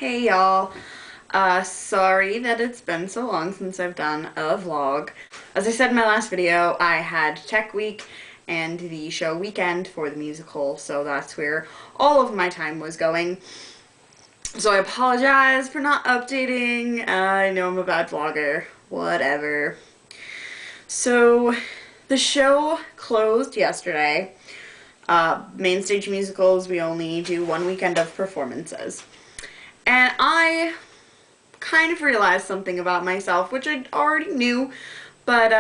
Hey y'all. Sorry that it's been so long since I've done a vlog. As I said in my last video, I had Tech Week and the show Weekend for the musical, so that's where all of my time was going. So I apologize for not updating. I know I'm a bad vlogger. Whatever. So the show closed yesterday. Main stage musicals, we only do one weekend of performances. And I kind of realized something about myself, which I already knew, but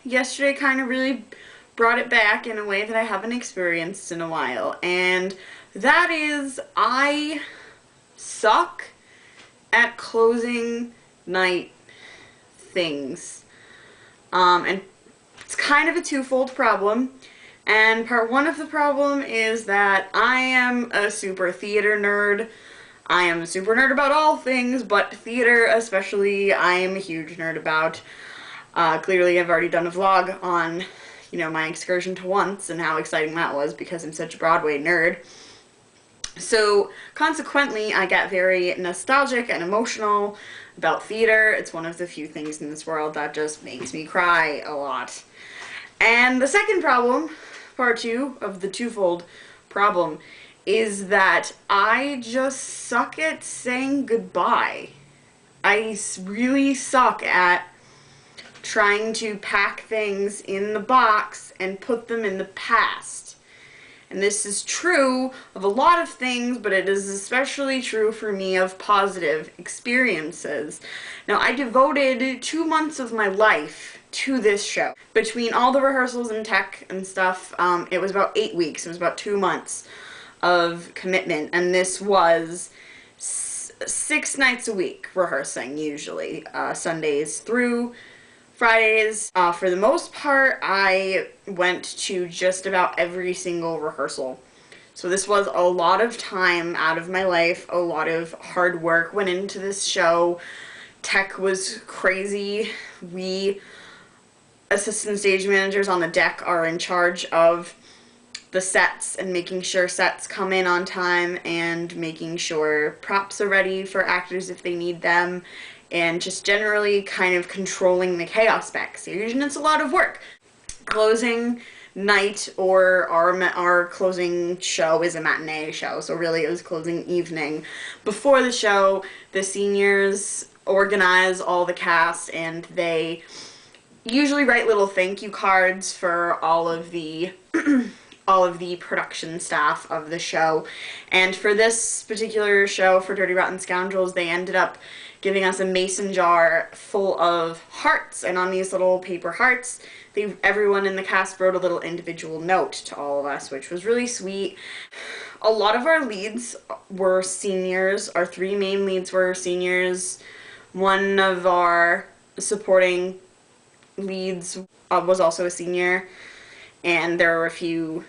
yesterday kind of really brought it back in a way that I haven't experienced in a while. And that is, I suck at closing night things. And it's kind of a twofold problem. And part one of the problem is that I am a super theater nerd. I am a super nerd about all things, but theater especially, I am a huge nerd about. Clearly I've already done a vlog on, my excursion to Once and how exciting that was because I'm such a Broadway nerd. So consequently, I get very nostalgic and emotional about theater. It's one of the few things in this world that just makes me cry a lot. And the second problem, part two of the twofold problem, is that I just suck at saying goodbye. I really suck at trying to pack things in the box and put them in the past. And this is true of a lot of things, but it is especially true for me of positive experiences. Now, I devoted 2 months of my life to this show. Between all the rehearsals and tech and stuff, it was about 8 weeks. It was about 2 months of commitment, and this was 6 nights a week rehearsing, usually, Sundays through Fridays. For the most part, I went to just about every single rehearsal. So this was a lot of time out of my life, a lot of hard work went into this show. Tech was crazy. We, assistant stage managers on the deck, are in charge of the sets and making sure sets come in on time and making sure props are ready for actors if they need them, and just generally kind of controlling the chaos backstage, and it's a lot of work. Closing night, or our closing show, is a matinee show, so really it was closing evening. Before the show, the seniors organize all the cast, and they usually write little thank you cards for all of the all of the production staff of the show. And for this particular show, for Dirty Rotten Scoundrels, they ended up giving us a mason jar full of hearts, and on these little paper hearts, everyone in the cast wrote a little individual note to all of us, which was really sweet. A lot of our leads were seniors. Our 3 main leads were seniors. One of our supporting leads was also a senior, and there were a few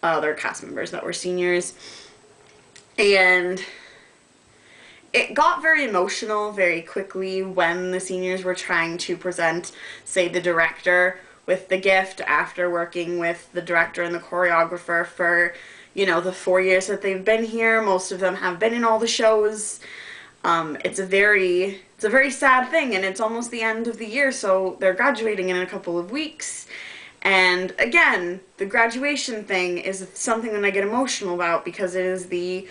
other cast members that were seniors. And it got very emotional very quickly when the seniors were trying to present, say, the director with the gift after working with the director and the choreographer for, the 4 years that they've been here. Most of them have been in all the shows. It's a very sad thing, and it's almost the end of the year, so they're graduating in a couple of weeks. And again, the graduation thing is something that I get emotional about because it is the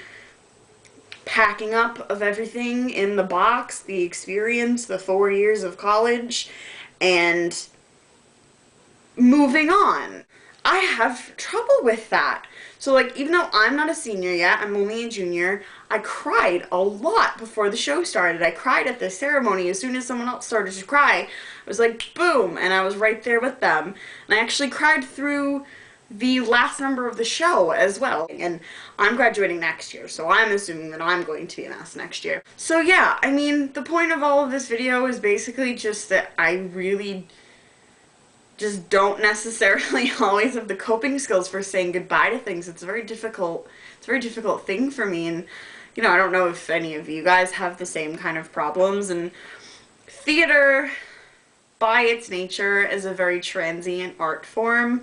packing up of everything in the box, the experience, the 4 years of college, and moving on. I have trouble with that. So, even though I'm not a senior yet, I'm only a junior, I cried a lot before the show started. I cried at the ceremony. As soon as someone else started to cry, I was like, boom, and I was right there with them. And I actually cried through the last number of the show as well. And I'm graduating next year, so I'm assuming that I'm going to be an ass next year. So yeah, the point of all of this video is basically just that I really just don't necessarily always have the coping skills for saying goodbye to things. It's a very difficult thing for me, and I don't know if any of you guys have the same kind of problems. And theater, by its nature, is a very transient art form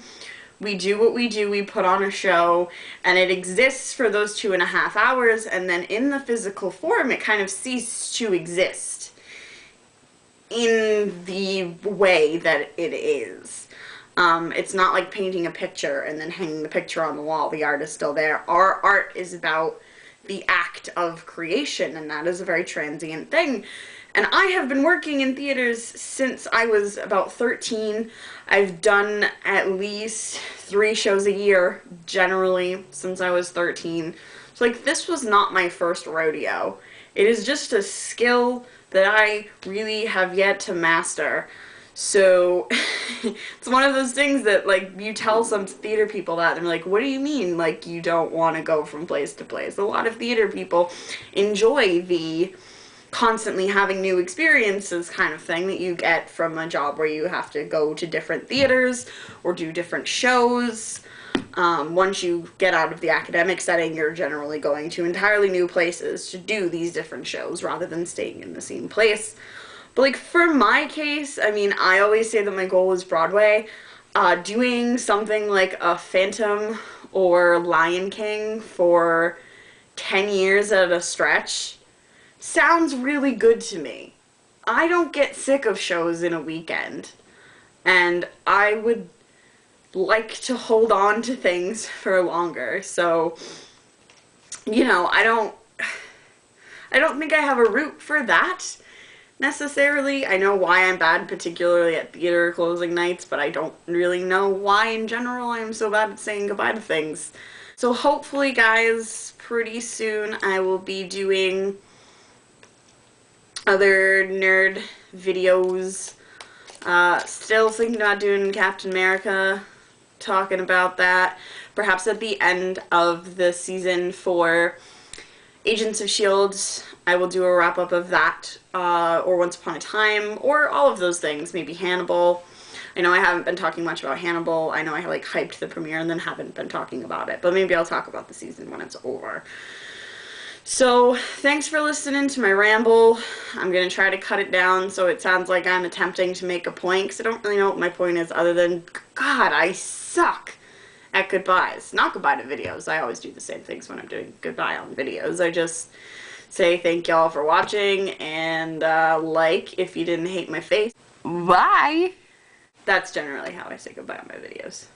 We do what we do, we put on a show, and it exists for those 2.5 hours, and then in the physical form, it kind of ceases to exist in the way that it is. It's not like painting a picture and then hanging the picture on the wall. The art is still there. Our art is about the act of creation, and that is a very transient thing. And I have been working in theaters since I was about 13. I've done at least 3 shows a year, generally, since I was 13. So, like, this was not my first rodeo. It is just a skill that I really have yet to master. So, it's one of those things that, like, you tell some theater people that, and they're like, what do you mean, like, you don't want to go from place to place? A lot of theater people enjoy the constantly having new experiences kind of thing that you get from a job where you have to go to different theaters or do different shows. Once you get out of the academic setting, you're generally going to entirely new places to do these different shows rather than staying in the same place. But, like, for my case, I mean, I always say that my goal is Broadway. Doing something like a Phantom or Lion King for 10 years at a stretch sounds really good to me. I don't get sick of shows in a weekend, and I would like to hold on to things for longer. So, you know, I don't think I have a root for that necessarily. I know why I'm bad, particularly at theater closing nights, but I don't really know why in general I'm so bad at saying goodbye to things. So hopefully, guys, pretty soon I will be doing other nerd videos. Still thinking about doing Captain America, talking about that. Perhaps at the end of the season for Agents of S.H.I.E.L.D., I will do a wrap-up of that, or Once Upon a Time, or all of those things. Maybe Hannibal. I know I haven't been talking much about Hannibal. I know I, like, hyped the premiere and then haven't been talking about it, but maybe I'll talk about the season when it's over. So, thanks for listening to my ramble. I'm going to try to cut it down so it sounds like I'm attempting to make a point, because I don't really know what my point is other than, God, I suck at goodbyes. Not goodbye to videos. I always do the same things when I'm doing goodbye on videos. I just say thank y'all for watching, and like if you didn't hate my face. Bye! That's generally how I say goodbye on my videos.